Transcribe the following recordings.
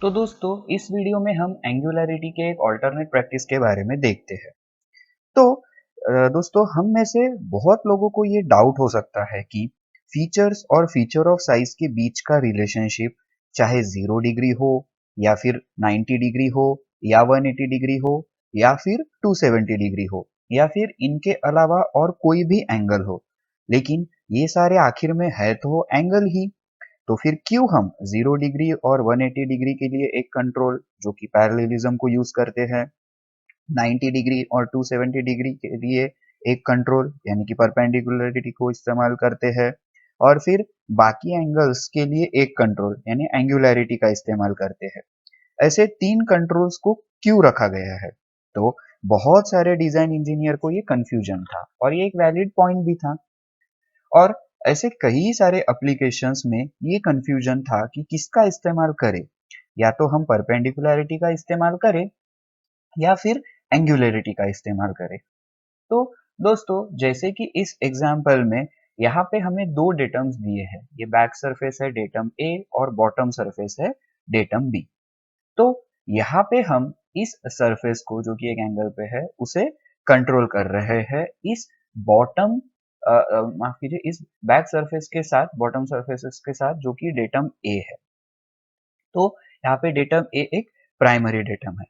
तो दोस्तों इस वीडियो में हम एंगुलरिटी के एक ऑल्टरनेट प्रैक्टिस के बारे में देखते हैं। तो दोस्तों हम में से बहुत लोगों को ये डाउट हो सकता है कि फीचर्स और फीचर ऑफ साइज के बीच का रिलेशनशिप चाहे 0 डिग्री हो या फिर 90 डिग्री हो या 180 डिग्री हो या फिर 270 डिग्री हो या फिर इनके अलावा और कोई भी एंगल हो, लेकिन ये सारे आखिर में है तो एंगल ही। तो फिर क्यों हम 0 डिग्री और 180 डिग्री के लिए एक कंट्रोल जो कि पैरेललिज्म को यूज करते हैं, 90 डिग्री और 270 डिग्री के लिए एक कंट्रोल यानी कि परपेंडिकुलरिटी को इस्तेमाल करते हैं, और फिर बाकी एंगल्स के लिए एक कंट्रोल यानी एंगुलरिटी का इस्तेमाल करते हैं। ऐसे तीन कंट्रोल्स को क्यों रखा गया है? तो बहुत सारे डिजाइन इंजीनियर को ये कंफ्यूजन था और ये एक वैलिड पॉइंट भी था। और ऐसे कई सारे एप्लीकेशंस में ये कंफ्यूजन था कि किसका इस्तेमाल करें, या तो हम परपेंडिकुलरिटी का इस्तेमाल करें या फिर एंगुलरिटी का इस्तेमाल करें। तो दोस्तों जैसे कि इस एग्जाम्पल में यहाँ पे हमें दो डेटम्स दिए हैं, ये बैक सरफेस है डेटम ए और बॉटम सरफेस है डेटम बी। तो यहाँ पे हम इस सरफेस को जो कि एक एंगल पे है उसे कंट्रोल कर रहे हैं इस बॉटम माफ कीजिए इस बैक सरफेस के साथ, बॉटम सरफेसेस के साथ जो कि डेटम ए है। तो यहाँ पे डेटम ए एक प्राइमरी डेटम है।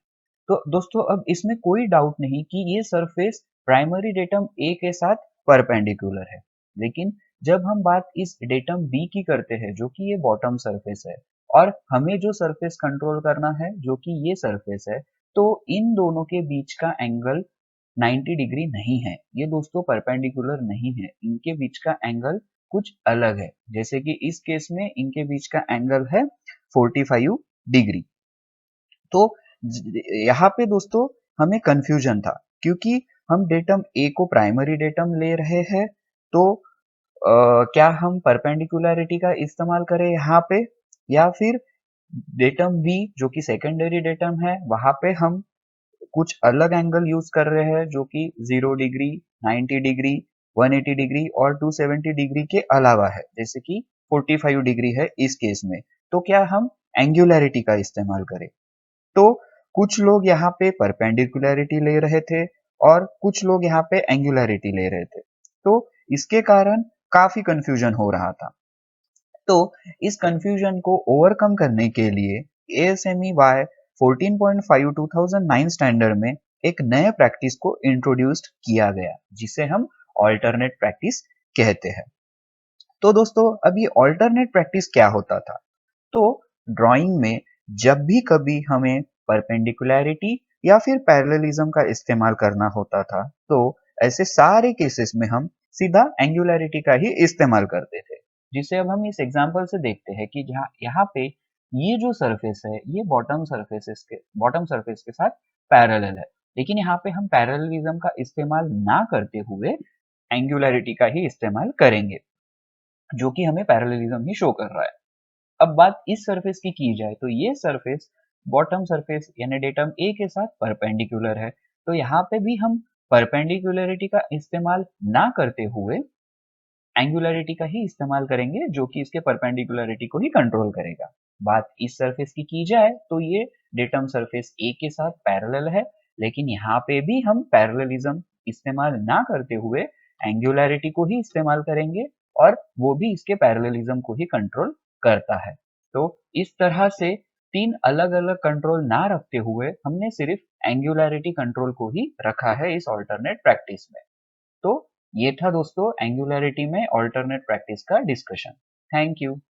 तो दोस्तों अब इसमें कोई डाउट नहीं कि ये सरफेस प्राइमरी डेटम ए के साथ परपेंडिकुलर है, लेकिन जब हम बात इस डेटम बी की करते हैं जो कि ये बॉटम सरफेस है और हमें जो सरफेस कंट्रोल करना है जो कि ये सरफेस है, तो इन दोनों के बीच का एंगल 90 डिग्री नहीं है, ये दोस्तों परपेंडिकुलर नहीं है, इनके बीच का एंगल कुछ अलग है। जैसे कि इस केस में इनके बीच का एंगल है 45 डिग्री। तो यहाँ पे दोस्तों हमें कंफ्यूजन था क्योंकि हम डेटम ए को प्राइमरी डेटम ले रहे हैं, तो क्या हम परपेंडिकुलरिटी का इस्तेमाल करें यहाँ पे, या फिर डेटम बी जो कि सेकेंडरी डेटम है वहां पे हम कुछ अलग एंगल यूज कर रहे हैं जो कि 0 डिग्री, 90 डिग्री, 180 डिग्री और 270 डिग्री के अलावा है, जैसे कि 45 डिग्री है इस केस में। तो क्या हम एंगुलरिटी का इस्तेमाल करें? तो कुछ लोग यहाँ पे परपेंडिकुलरिटी ले रहे थे और कुछ लोग यहाँ पे एंगुलरिटी ले रहे थे, तो इसके कारण काफी कंफ्यूजन हो रहा था। तो इस कंफ्यूजन को ओवरकम करने के लिए ASME Y 14.5 2009 स्टैंडर्ड में एक नए प्रैक्टिस को इंट्रोड्यूस्ड किया गया जिसे हम ऑल्टरनेट प्रैक्टिस कहते हैं। तो दोस्तों अब ये ऑल्टरनेट प्रैक्टिस क्या होता था? तो ड्राइंग में जब भी कभी हमें परपेंडिकुलरिटी या फिर पैरेललिज्म का इस्तेमाल करना होता था, तो ऐसे सारे केसेस में हम सीधा एंगुलरिटी का ही इस्तेमाल करते थे, जिसे अब हम इस एग्जांपल से देखते हैं कि जहाँ यहाँ पे ये जो सरफेस है ये बॉटम सरफेस के साथ पैरेलल है, लेकिन यहाँ पे हम पैरेललिज्म का इस्तेमाल ना करते हुए एंगुलरिटी का ही इस्तेमाल करेंगे जो कि हमें पैरेललिज्म ही शो कर रहा है। अब बात इस सरफेस की जाए तो ये सरफेस बॉटम सरफेस यानी डेटम ए के साथ परपेंडिकुलर है, तो यहाँ पे भी हम परपेंडिकुलरिटी का इस्तेमाल ना करते हुए एंगुलरिटी का ही इस्तेमाल करेंगे जो कि इसके परपेंडिकुलरिटी को ही कंट्रोल करेगा। बात इस सरफेस की जाए तो ये डेटम सरफेस ए के साथ पैरेलल है, लेकिन यहाँ पे भी हम पैरेललिज्म इस्तेमाल ना करते हुए एंगुलरिटी को ही इस्तेमाल करेंगे और वो भी इसके पैरेललिज्म को ही कंट्रोल करता है। तो इस तरह से तीन अलग अलग कंट्रोल ना रखते हुए हमने सिर्फ एंगुलरिटी कंट्रोल को ही रखा है इस ऑल्टरनेट प्रैक्टिस में। तो ये था दोस्तों एंगुलरिटी में ऑल्टरनेट प्रैक्टिस का डिस्कशन। Thank you.